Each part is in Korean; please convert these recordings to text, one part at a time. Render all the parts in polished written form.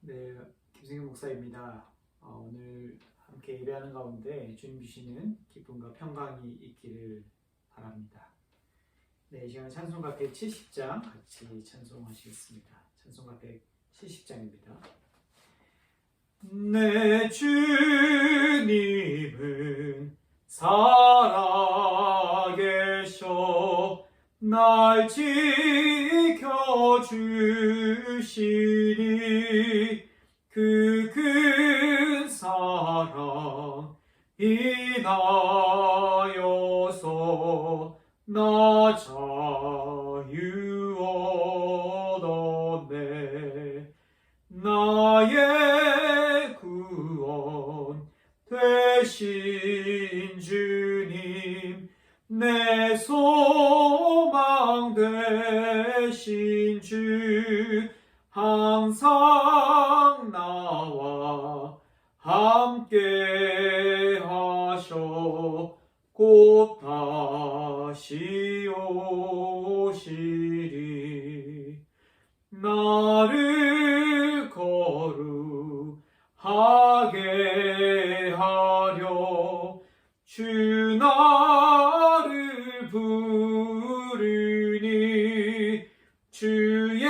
네, 김승현 목사입니다. 오늘 함께 예배하는 가운데 주님 주시는 기쁨과 평강이 있기를 바랍니다. 네, 이 시간 찬송가 170장 같이 찬송하시겠습니다. 찬송가 170장입니다. 내 주님은 살아계셔 날 지켜주시니 그 큰 사랑 인하여서 나 자유 얻었네. 나의 구원 되신 주님, 내 소망 되신 주, 항상 나와 함께 하셔 곧 다시 오시리. 나를 거룩하게 하려 주 나를 부르니 주의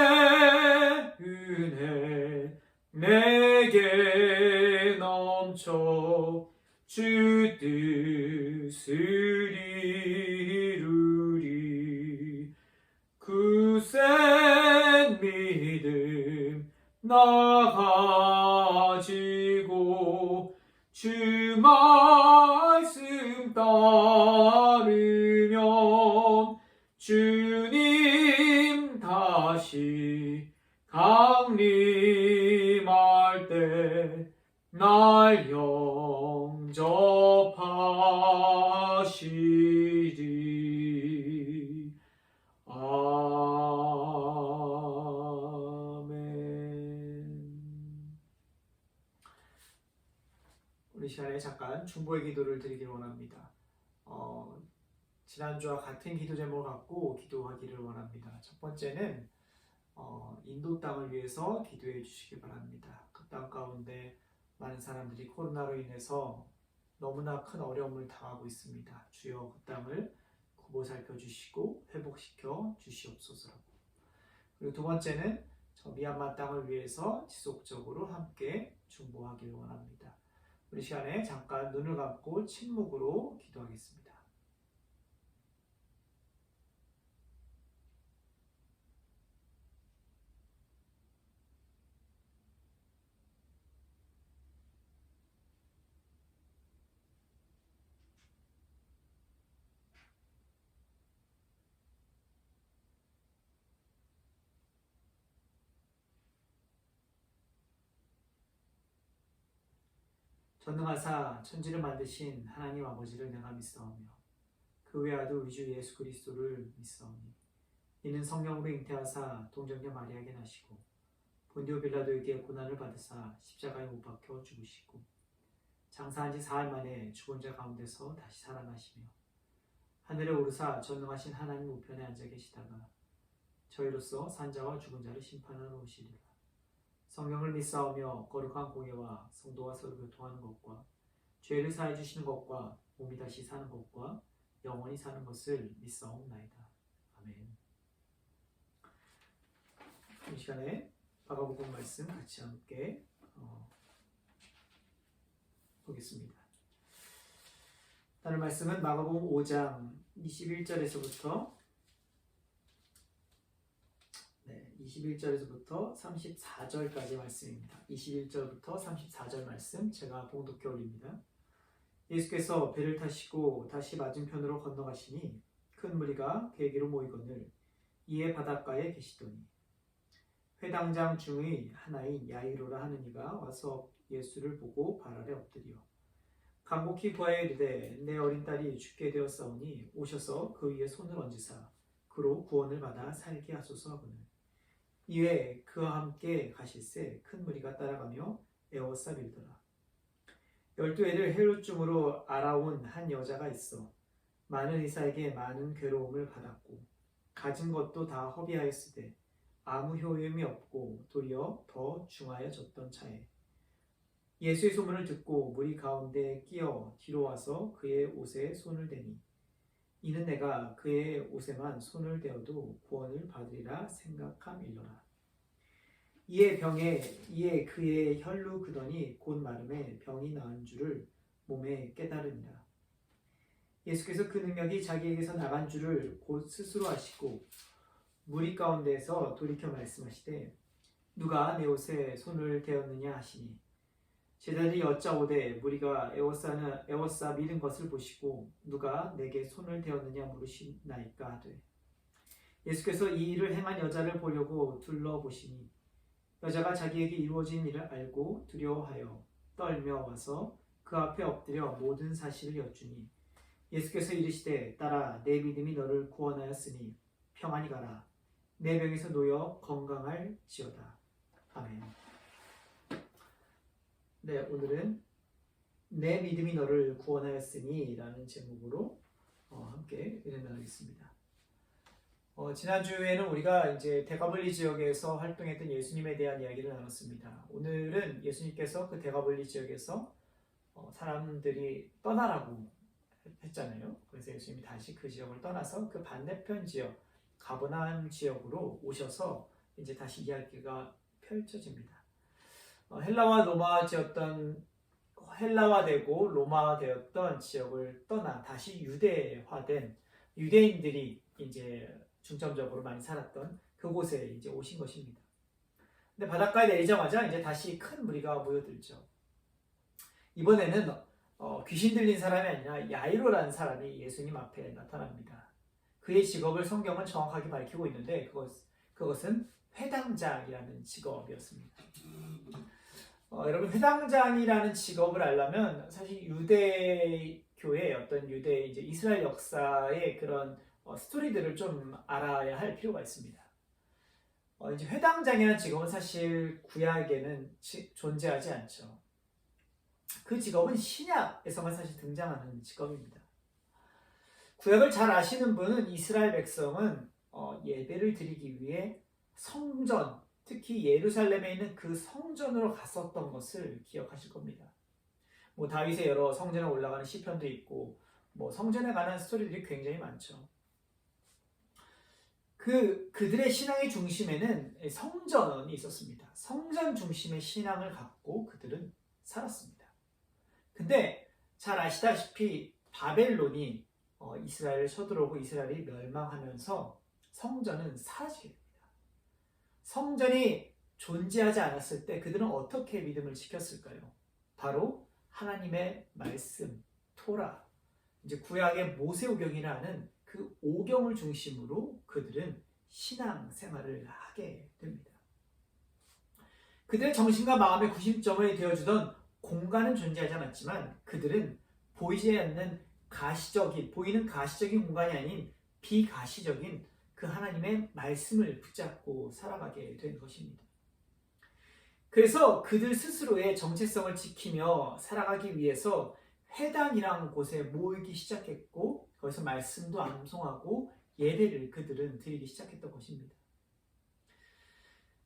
은혜 내게 넘쳐 주 뜻을 이루리. 굳센 믿음 나 가지고 주 말씀 따르면 주님 다시 강림할 때 날 영접하시리. 아멘. 우리 시간에 잠깐 중보의 기도를 드리길 원합니다. 지난주와 같은 기도 제목을 갖고 기도하기를 원합니다. 첫 번째는 인도 땅을 위해서 기도해 주시기 바랍니다. 그 땅 가운데 많은 사람들이 코로나로 인해서 너무나 큰 어려움을 당하고 있습니다. 주여 그 땅을 구보 살펴주시고 회복시켜 주시옵소서. 그리고 두 번째는 저 미얀마 땅을 위해서 지속적으로 함께 중보하기를 원합니다. 우리 시간에 잠깐 눈을 감고 침묵으로 기도하겠습니다. 전능하사 천지를 만드신 하나님 아버지를 내가 믿사오며 그 외아들 우리 주 예수 그리스도를 믿사오니 이는 성령으로 잉태하사 동정녀 마리아에게 나시고 본디오 빌라도에게 고난을 받으사 십자가에 못 박혀 죽으시고 장사한 지 사흘 만에 죽은 자 가운데서 다시 살아나시며 하늘에 오르사 전능하신 하나님 우편에 앉아 계시다가 저희로서 산자와 죽은 자를 심판하러 오시리라. 성령을 믿사오며 거룩한 공예와 성도와 서로 교통하는 것과 죄를 사해 주시는 것과 몸이 다시 사는 것과 영원히 사는 것을 믿사옵나이다. 아멘. 이 시간에 마가복음 말씀 같이 함께 보겠습니다. 다른 말씀은 마가복음 5장 21절에서부터 21절에서부터 34절까지 말씀입니다. 21절부터 34절 말씀 제가 봉독해 올립니다. 예수께서 배를 타시고 다시 맞은편으로 건너가시니 큰 무리가 그에게로 모이거늘 이에 바닷가에 계시더니 회당장 중의 하나인 야이로라 하는 이가 와서 예수를 보고 발 아래 엎드려 간곡히 구하여 이르되 내 어린 딸이 죽게 되었사오니 오셔서 그 위에 손을 얹으사 그로 구원을 받아 살게 하소서 하거늘 이에 그와 함께 가실새 큰 무리가 따라가며 에워싸 빌더라. 12해를 헬루증으로 알아온 한 여자가 있어 많은 의사에게 많은 괴로움을 받았고 가진 것도 다 허비하였으되 아무 효용이 없고 도리어 더 중하여졌던 차에 예수의 소문을 듣고 무리 가운데 끼어 뒤로 와서 그의 옷에 손을 대니 이는 내가 그의 옷에만 손을 대어도 구원을 받으리라 생각함일러라. 이에 그의 혈루 그더니 곧 마름에 병이 나은 줄을 몸에 깨달으니라. 예수께서 그 능력이 자기에게서 나간 줄을 곧 스스로 아시고 무리 가운데에서 돌이켜 말씀하시되 누가 내 옷에 손을 대었느냐 하시니 제자들이 여짜오되 무리가 에워싸 밀은 것을 보시고 누가 내게 손을 대었느냐 물으시나이까 하되 예수께서 이 일을 행한 여자를 보려고 둘러보시니 여자가 자기에게 이루어진 일을 알고 두려워하여 떨며 와서 그 앞에 엎드려 모든 사실을 여쭈니 예수께서 이르시되 딸아 내 믿음이 너를 구원하였으니 평안히 가라 내 병에서 놓여 건강할지어다. 아멘. 네, 오늘은 내 믿음이 너를 구원하였으니 라는 제목으로 함께 은혜 나누겠습니다. 지난주에는 우리가 이제 데가볼리 지역에서 활동했던 예수님에 대한 이야기를 나눴습니다. 오늘은 예수님께서 그 데가볼리 지역에서 사람들이 떠나라고 했잖아요. 그래서 예수님이 다시 그 지역을 떠나서 그 반대편 지역, 가버나움 지역으로 오셔서 이제 다시 이야기가 펼쳐집니다. 헬라화되고 로마되었던 지역을 떠나 다시 유대화된 유대인들이 이제 중점적으로 많이 살았던 그곳에 이제 오신 것입니다. 근데 바닷가에 내리자마자 이제 다시 큰 무리가 모여들죠. 이번에는 귀신 들린 사람이 아니라 야이로라는 사람이 예수님 앞에 나타납니다. 그의 직업을 성경은 정확하게 밝히고 있는데 그것은 회당장이라는 직업이었습니다. 여러분 회당장이라는 직업을 알려면 사실 유대교의 어떤 이제 이스라엘 역사의 그런 스토리들을 좀 알아야 할 필요가 있습니다. 이제 회당장이라는 직업은 사실 구약에는 존재하지 않죠. 그 직업은 신약에서만 사실 등장하는 직업입니다. 구약을 잘 아시는 분은 이스라엘 백성은 예배를 드리기 위해 성전, 특히 예루살렘에 있는 그 성전으로 갔었던 것을 기억하실 겁니다. 다윗의 여러 성전에 올라가는 시편도 있고 성전에 관한 스토리들이 굉장히 많죠. 그들의 신앙의 중심에는 성전이 있었습니다. 성전 중심의 신앙을 갖고 그들은 살았습니다. 근데 잘 아시다시피 바벨론이 이스라엘을 쳐들어오고 이스라엘이 멸망하면서 성전은 사라지게 됩니다. 성전이 존재하지 않았을 때 그들은 어떻게 믿음을 지켰을까요? 바로 하나님의 말씀, 토라, 이제 구약의 모세오경이라는 그 오경을 중심으로 그들은 신앙생활을 하게 됩니다. 그들의 정신과 마음의 구심점이 되어주던 공간은 존재하지 않았지만 그들은 보이지 않는 보이는 가시적인 공간이 아닌 비가시적인 그 하나님의 말씀을 붙잡고 살아가게 된 것입니다. 그래서 그들 스스로의 정체성을 지키며 살아가기 위해서 회당이라는 곳에 모이기 시작했고 거기서 말씀도 암송하고 예배를 그들은 드리기 시작했던 것입니다.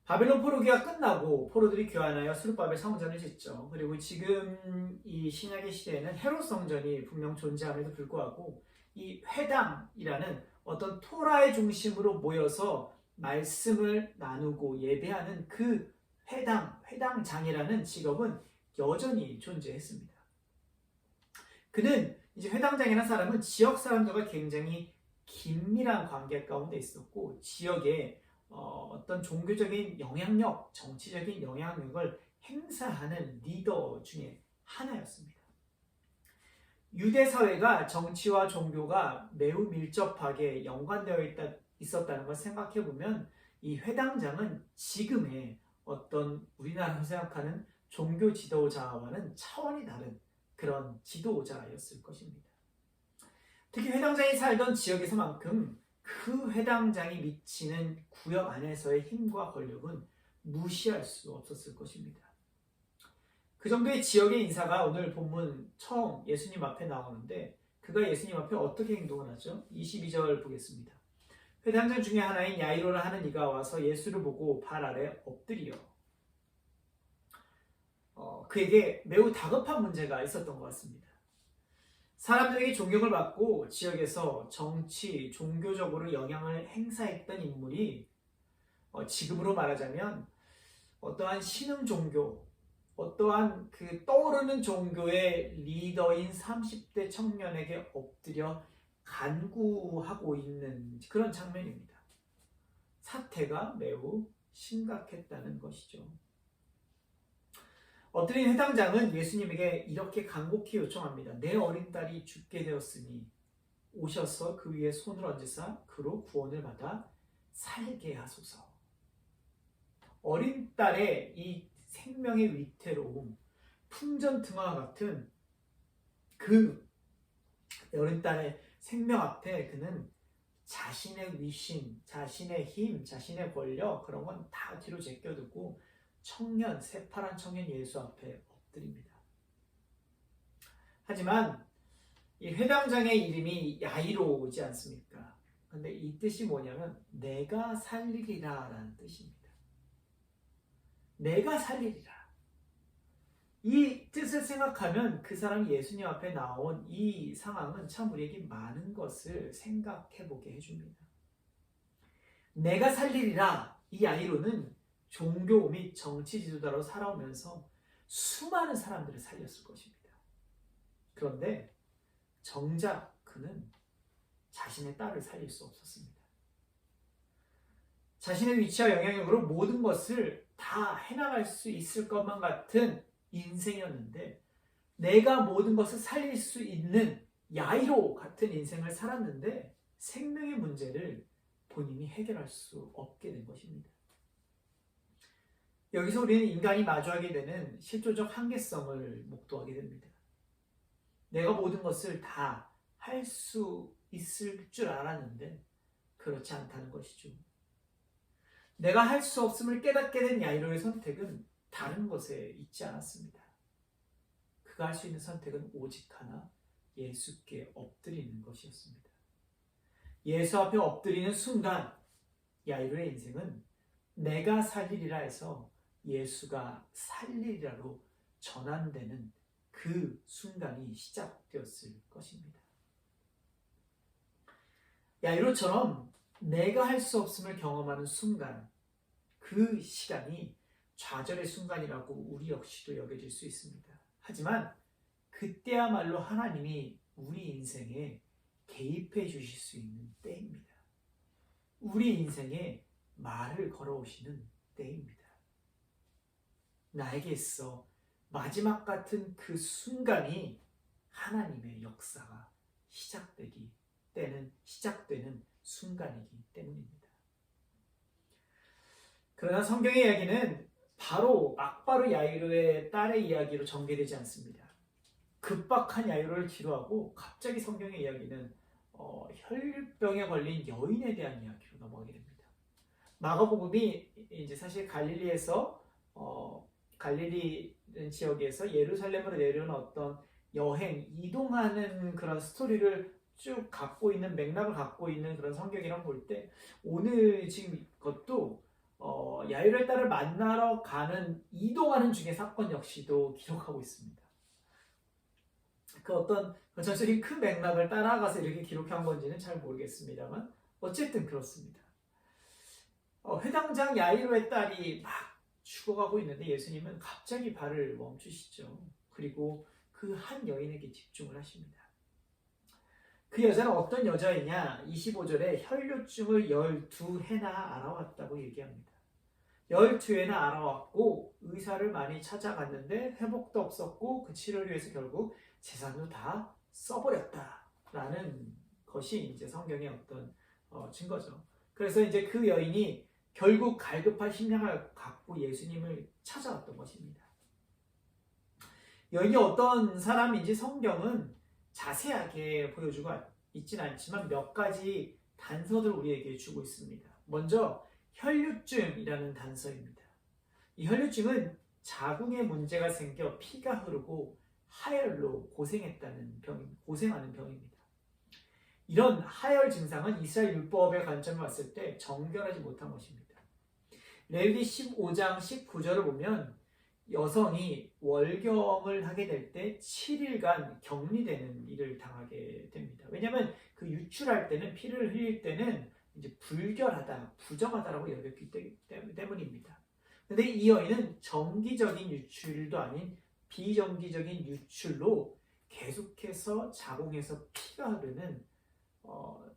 바벨론 포로기가 끝나고 포로들이 교환하여 수르바벨 성전을 짓죠. 그리고 지금 이 신약의 시대에는 헤롯 성전이 분명 존재함에도 불구하고 이 회당이라는 어떤 토라의 중심으로 모여서 말씀을 나누고 예배하는 그 회당장이라는 직업은 여전히 존재했습니다. 그는 이제 회당장이라는 사람은 지역 사람들과 굉장히 긴밀한 관계 가운데 있었고 지역에 어떤 종교적인 영향력, 정치적인 영향력을 행사하는 리더 중에 하나였습니다. 유대 사회가 정치와 종교가 매우 밀접하게 연관되어 있었다는 걸 생각해 보면 이 회당장은 지금의 어떤 우리나라로 생각하는 종교 지도자와는 차원이 다른 그런 지도자였을 것입니다. 특히 회당장이 살던 지역에서만큼 그 회당장이 미치는 구역 안에서의 힘과 권력은 무시할 수 없었을 것입니다. 그 정도의 지역의 인사가 오늘 본문 처음 예수님 앞에 나오는데 그가 예수님 앞에 어떻게 행동을 하죠? 22절 보겠습니다. 회당장 중에 하나인 야이로를 하는 이가 와서 예수를 보고 발 아래 엎드려 그에게 매우 다급한 문제가 있었던 것 같습니다. 사람들에게 존경을 받고 지역에서 정치, 종교적으로 영향을 행사했던 인물이 지금으로 말하자면 어떠한 신흥 종교, 어떠한 그 떠오르는 종교의 리더인 30대 청년에게 엎드려 간구하고 있는 그런 장면입니다. 사태가 매우 심각했다는 것이죠. 엎드린 회당장은 예수님에게 이렇게 간곡히 요청합니다. 내 어린 딸이 죽게 되었으니 오셔서 그 위에 손을 얹으사 그로 구원을 받아 살게 하소서. 어린 딸의 이 생명의 위태로움, 풍전등화와 같은 그 어린 딸의 생명 앞에 그는 자신의 위신, 자신의 힘, 자신의 권력 그런 건 다 뒤로 제껴두고 청년, 새파란 청년 예수 앞에 엎드립니다. 하지만 이 회당장의 이름이 야이로지 않습니까? 근데 이 뜻이 뭐냐면 내가 살리리라 라는 뜻입니다. 내가 살리리라. 이 뜻을 생각하면 그 사람이 예수님 앞에 나온 이 상황은 참 우리에게 많은 것을 생각해 보게 해줍니다. 내가 살리리라. 이 야이로는 종교 및 정치 지도자로 살아오면서 수많은 사람들을 살렸을 것입니다. 그런데 정작 그는 자신의 딸을 살릴 수 없었습니다. 자신의 위치와 영향력으로 모든 것을 다 해나갈 수 있을 것만 같은 인생이었는데 내가 모든 것을 살릴 수 있는 야이로 같은 인생을 살았는데 생명의 문제를 본인이 해결할 수 없게 된 것입니다. 여기서 우리는 인간이 마주하게 되는 실존적 한계성을 목도하게 됩니다. 내가 모든 것을 다 할 수 있을 줄 알았는데 그렇지 않다는 것이죠. 내가 할 수 없음을 깨닫게 된 야이로의 선택은 다른 것에 있지 않았습니다. 그가 할 수 있는 선택은 오직 하나, 예수께 엎드리는 것이었습니다. 예수 앞에 엎드리는 순간 야이로의 인생은 내가 살리리라 해서 예수가 살리리라로 전환되는 그 순간이 시작되었을 것입니다. 야이로처럼 내가 할 수 없음을 경험하는 순간, 그 시간이 좌절의 순간이라고 우리 역시도 여겨질 수 있습니다. 하지만 그때야말로 하나님이 우리 인생에 개입해 주실 수 있는 때입니다. 우리 인생에 말을 걸어오시는 때입니다. 나에게 있어 마지막 같은 그 순간이 하나님의 역사가 시작되는 순간이기 때문입니다. 그러나 성경의 이야기는 막바로 야이로의 딸의 이야기로 전개되지 않습니다. 급박한 야이로를 기로하고 갑자기 성경의 이야기는 혈류병에 걸린 여인에 대한 이야기로 넘어가게 됩니다. 마가복음이 이제 사실 갈릴리에서 갈릴리 지역에서 예루살렘으로 내려오는 어떤 이동하는 그런 스토리를 쭉 갖고 있는 맥락을 갖고 있는 그런 성경이라고 볼 때 오늘 지금 이것도 야이로의 딸을 만나러 이동하는 중에 사건 역시도 기록하고 있습니다. 그 어떤 전체적인 큰 맥락을 따라가서 이렇게 기록한 건지는 잘 모르겠습니다만 어쨌든 그렇습니다. 회당장 야이로의 딸이 막 죽어가고 있는데 예수님은 갑자기 발을 멈추시죠. 그리고 그 한 여인에게 집중을 하십니다. 그 여자는 어떤 여자이냐? 25절에 혈류증을 12해나 알아왔다고 얘기합니다. 12회나 알아왔고 의사를 많이 찾아갔는데 회복도 없었고 그 치료를 위해서 결국 재산도 다 써버렸다라는 것이 이제 성경의 어떤 증거죠. 그래서 이제 그 여인이 결국 갈급한 심령을 갖고 예수님을 찾아왔던 것입니다. 여인이 어떤 사람인지 성경은 자세하게 보여주고 있지는 않지만 몇 가지 단서들을 우리에게 주고 있습니다. 먼저 혈류증이라는 단서입니다. 이 혈류증은 자궁에 문제가 생겨 피가 흐르고 하혈로 고생하는 병입니다. 이런 하열 증상은 이스라엘 율법의 관점을 봤을 때 정결하지 못한 것입니다. 레위기 15장 19절을 보면 여성이 월경을 하게 될 때 7일간 격리되는 일을 당하게 됩니다. 왜냐하면 그 유출할 때는 피를 흘릴 때는 이제 불결하다, 부정하다라고 여겼기 때문입니다. 근데 이 여인은 정기적인 유출도 아닌 비정기적인 유출로 계속해서 자궁에서 피가 흐르는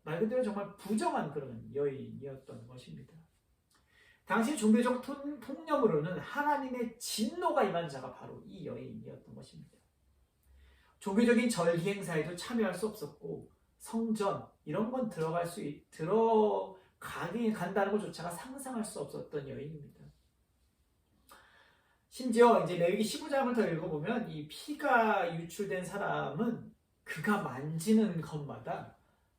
말 그대로 정말 부정한 그런 여인이었던 것입니다. 당시 종교적 통념으로는 하나님의 진노가 임한 자가 바로 이 여인이었던 것입니다. 종교적인 절기 행사에도 참여할 수 없었고 성전 이런 건 간다는 것조차가 상상할 수 없었던 여인입니다. 심지어 이제 레위기 15장을 더 읽어보면 이 피가 유출된 사람은 그가 만지는 것마다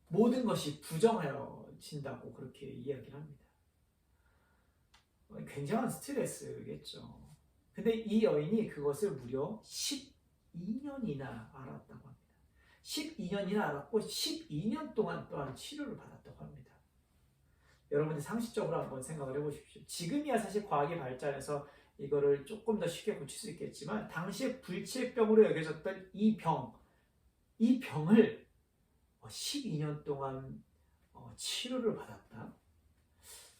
모든 것이 부정하여진다고 그렇게 이야기를 합니다. 굉장한 스트레스겠죠. 근데 이 여인이 그것을 무려 12년이나 알았다고 합니다. 12년이나 알았고 12년 동안 또한 치료를 받았다고 합니다. 여러분들 상식적으로 한번 생각을 해보십시오. 지금이야 사실 과학이 발전해서 이거를 조금 더 쉽게 고칠 수 있겠지만 당시에 불치병으로 여겨졌던 이 병을 12년 동안 치료를 받았다.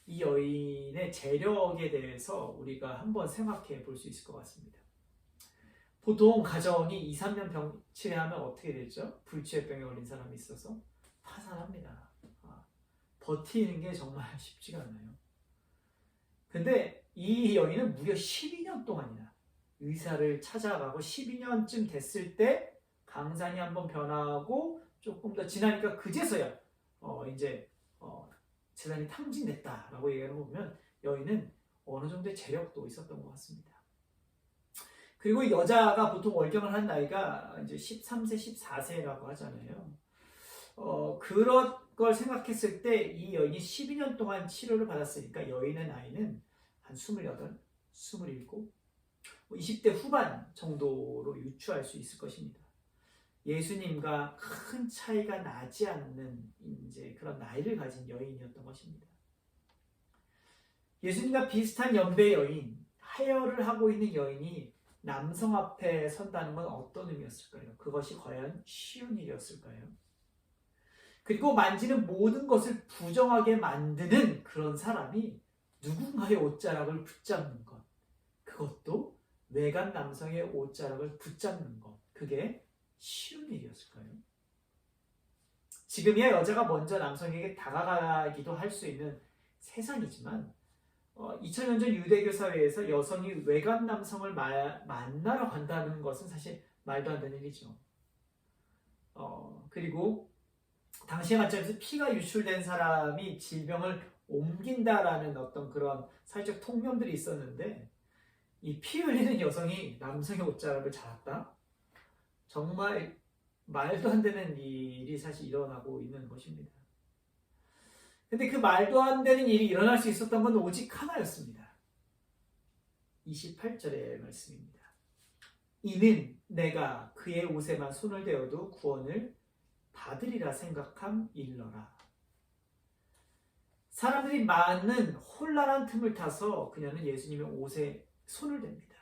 이 여인의 재력에 대해서 우리가 한번 생각해 볼 수 있을 것 같습니다. 보통 가정이 2, 3년 병 치료하면 어떻게 되죠? 불치병에 걸린 사람이 있어서 파산합니다. 버티는 게 정말 쉽지가 않아요. 근데 이 여인은 무려 12년 동안이나 의사를 찾아가고 12년쯤 됐을 때 강산이 한번 변하고 조금 더 지나니까 그제서야 재산이 탕진됐다라고 얘기를 보면 여인은 어느 정도의 재력도 있었던 것 같습니다. 그리고 여자가 보통 월경을 한 나이가 이제 13세, 14세라고 하잖아요. 그런 걸 생각했을 때 이 여인이 12년 동안 치료를 받았으니까 여인의 나이는 한 28, 27, 20대 후반 정도로 유추할 수 있을 것입니다. 예수님과 큰 차이가 나지 않는 이제 그런 나이를 가진 여인이었던 것입니다. 예수님과 비슷한 연배의 여인, 하혈을 하고 있는 여인이 남성 앞에 선다는 건 어떤 의미였을까요? 그것이 과연 쉬운 일이었을까요? 그리고 만지는 모든 것을 부정하게 만드는 그런 사람이 누군가의 옷자락을 붙잡는 것, 그것도 외간 남성의 옷자락을 붙잡는 것, 그게 쉬운 일이었을까요? 지금이야 여자가 먼저 남성에게 다가가기도 할 수 있는 세상이지만 2000년 전 유대교 사회에서 여성이 외간 남성을 만나러 간다는 것은 사실 말도 안 되는 일이죠. 그리고 당시의 관점에서 피가 유출된 사람이 질병을 옮긴다라는 어떤 그런 사회적 통념들이 있었는데 이 피 흘리는 여성이 남성의 옷자락을 잡았다? 정말 말도 안 되는 일이 사실 일어나고 있는 것입니다. 근데 그 말도 안 되는 일이 일어날 수 있었던 건 오직 하나였습니다. 28절의 말씀입니다. 이는 내가 그의 옷에만 손을 대어도 구원을 받으리라 생각함 일러라. 사람들이 많은 혼란한 틈을 타서 그녀는 예수님의 옷에 손을 댑니다.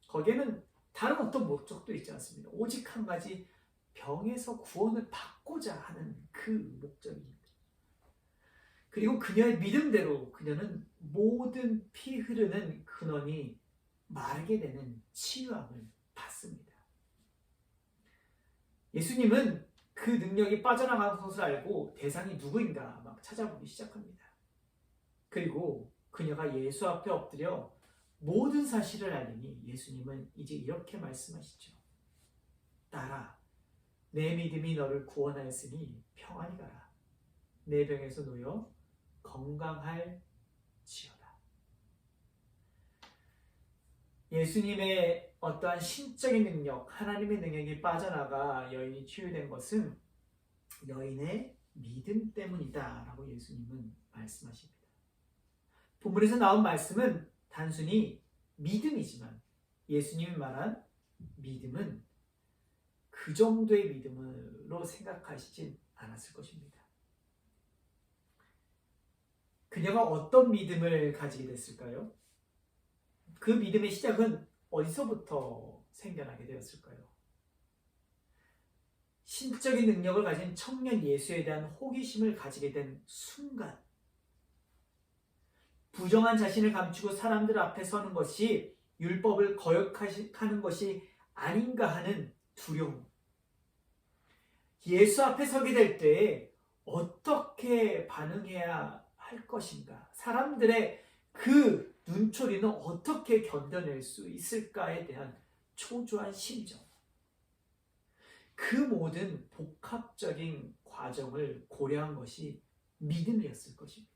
거기에는 다른 어떤 목적도 있지 않습니다. 오직 한 가지, 병에서 구원을 받고자 하는 그 목적입니다. 그리고 그녀의 믿음대로 그녀는 모든 피 흐르는 근원이 마르게 되는 치유함을 받습니다. 예수님은 그 능력이 빠져나가는 것을 알고 대상이 누구인가 막 찾아보기 시작합니다. 그리고 그녀가 예수 앞에 엎드려 모든 사실을 알리니 예수님은 이제 이렇게 말씀하시죠. 딸아, 내 믿음이 너를 구원하였으니 평안히 가라. 내 병에서 놓여 건강할지어다. 예수님의 어떠한 신적인 능력, 하나님의 능력이 빠져나가 여인이 치유된 것은 여인의 믿음 때문이다 라고 예수님은 말씀하십니다. 본문에서 나온 말씀은 단순히 믿음이지만 예수님이 말한 믿음은 그 정도의 믿음으로 생각하시진 않았을 것입니다. 그녀가 어떤 믿음을 가지게 됐을까요? 그 믿음의 시작은 어디서부터 생겨나게 되었을까요? 신적인 능력을 가진 청년 예수에 대한 호기심을 가지게 된 순간, 부정한 자신을 감추고 사람들 앞에 서는 것이 율법을 거역하는 것이 아닌가 하는 두려움, 예수 앞에 서게 될 때에 어떻게 반응해야 할 것인가, 사람들의 그 눈초리는 어떻게 견뎌낼 수 있을까에 대한 초조한 심정, 그 모든 복합적인 과정을 고려한 것이 믿음이었을 것입니다.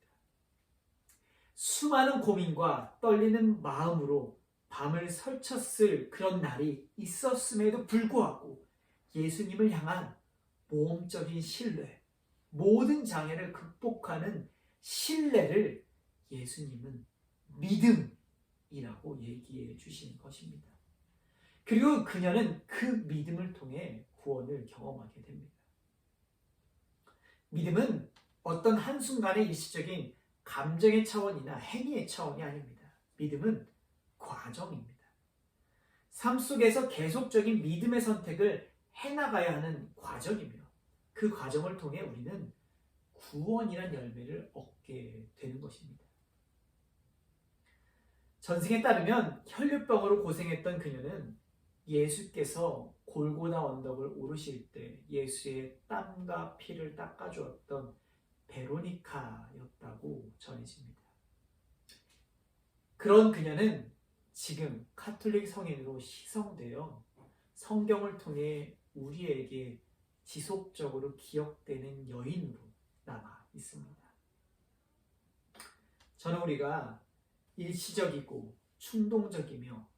수많은 고민과 떨리는 마음으로 밤을 설쳤을 그런 날이 있었음에도 불구하고 예수님을 향한 모험적인 신뢰, 모든 장애를 극복하는 신뢰를 예수님은 믿음이라고 얘기해 주신 것입니다. 그리고 그녀는 그 믿음을 통해 구원을 경험하게 됩니다. 믿음은 어떤 한순간의 일시적인 감정의 차원이나 행위의 차원이 아닙니다. 믿음은 과정입니다. 삶 속에서 계속적인 믿음의 선택을 해나가야 하는 과정이며, 그 과정을 통해 우리는 구원이란 열매를 얻게 되는 것입니다. 전승에 따르면 혈류병으로 고생했던 그녀는 예수께서 골고다 언덕을 오르실 때 예수의 땀과 피를 닦아주었던 베로니카였다고 전해집니다. 그런 그녀는 지금 카톨릭 성인으로 시성되어 성경을 통해 우리에게 지속적으로 기억되는 여인으로 남아 있습니다. 저는 우리가 일시적이고 충동적이며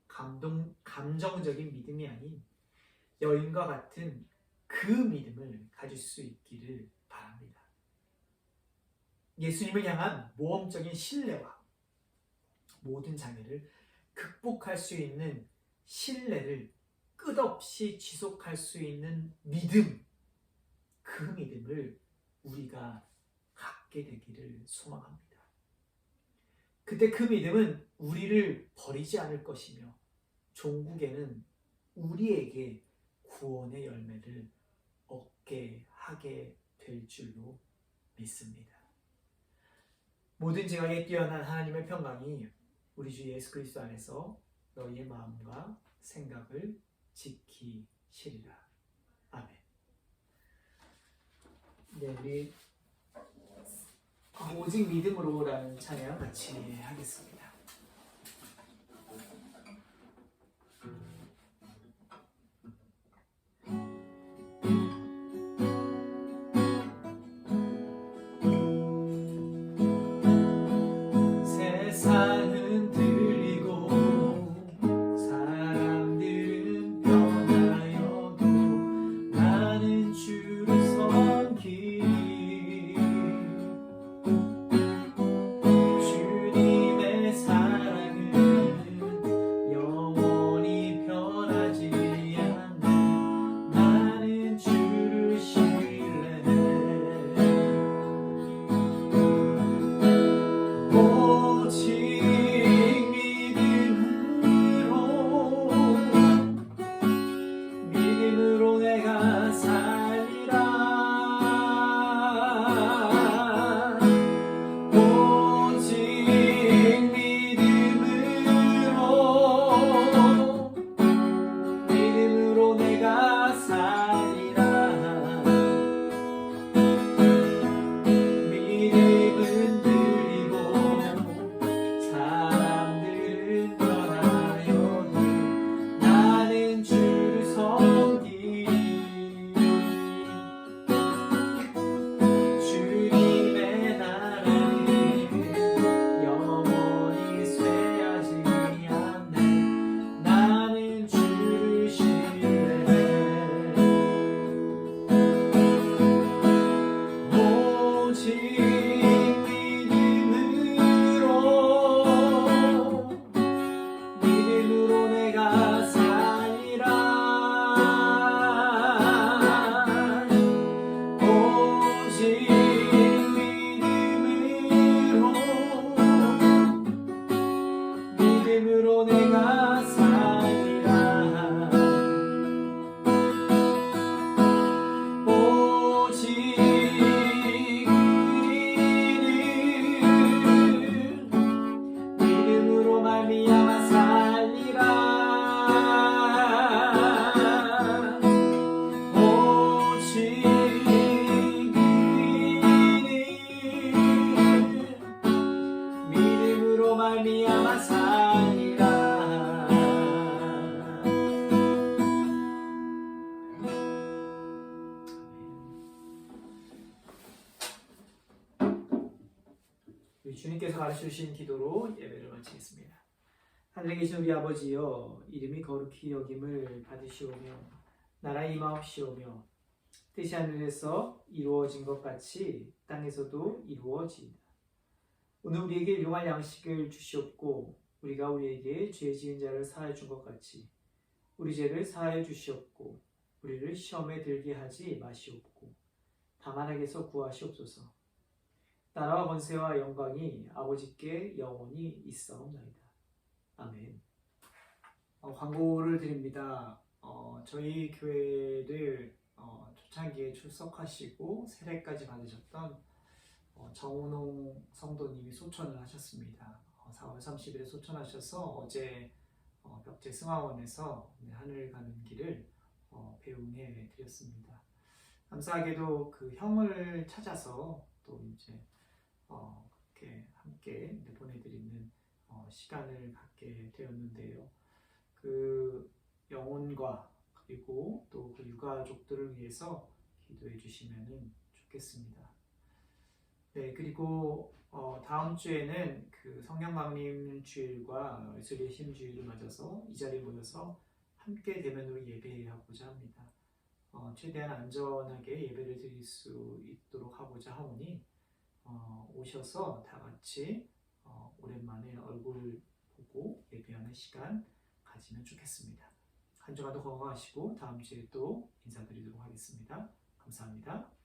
감정적인 믿음이 아닌 여인과 같은 그 믿음을 가질 수 있기를 바랍니다. 예수님을 향한 모험적인 신뢰와 모든 장애를 극복할 수 있는 신뢰를 끝없이 지속할 수 있는 믿음, 그 믿음을 우리가 갖게 되기를 소망합니다. 그때 그 믿음은 우리를 버리지 않을 것이며 종국에는 우리에게 구원의 열매를 얻게 하게 될 줄로 믿습니다. 모든 지각에 뛰어난 하나님의 평강이 우리 주 예수 그리스도 안에서 너희의 마음과 생각을 지키시리라. 아멘. 네, 우리 오직 믿음으로라는 찬양 같이 하겠습니다. 세상은 들리고 사람들은 변하여도 나는 주를 섬기리. 주님의 주님께서 가르쳐 주신 기도로 예배를 마치겠습니다. 하늘에 계신 우리 아버지여, 이름이 거룩히 여김을 받으시오며 나라의 임하옵시오며 뜻이 하늘에서 이루어진 것 같이 땅에서도 이루어지이다. 오늘 우리에게 일용할 양식을 주시옵고 우리가 우리에게 죄 지은 자를 사하여 준 것 같이 우리 죄를 사하여 주시옵고 우리를 시험에 들게 하지 마시옵고 다만 악에서 구하시옵소서. 나라와 권세와 영광이 아버지께 영원히 있사옵나이다. 아멘. 광고를 드립니다. 저희 교회를 초창기에 출석하시고 세례까지 받으셨던 정운홍 성도님이 소천을 하셨습니다. 4월 30일에 소천하셔서 어제 벽제 승하원에서 하늘 가는 길을 배웅해 드렸습니다. 감사하게도 그 형을 찾아서 또 이제 그렇게 함께 보내드리는 시간을 갖게 되었는데요. 그 영혼과 그리고 또 그 유가족들을 위해서 기도해 주시면 좋겠습니다. 네, 그리고 다음 주에는 그 성령방림 주일과 예수의 심 주일을 맞아서 이 자리에 모여서 함께 대면으로 예배하고자 합니다. 최대한 안전하게 예배를 드릴 수 있도록 하고자 하오니 오셔서 다 같이 오랜만에 얼굴 보고 예배하는 시간 가지면 좋겠습니다. 한 주간도 건강하시고 다음 주에 또 인사드리도록 하겠습니다. 감사합니다.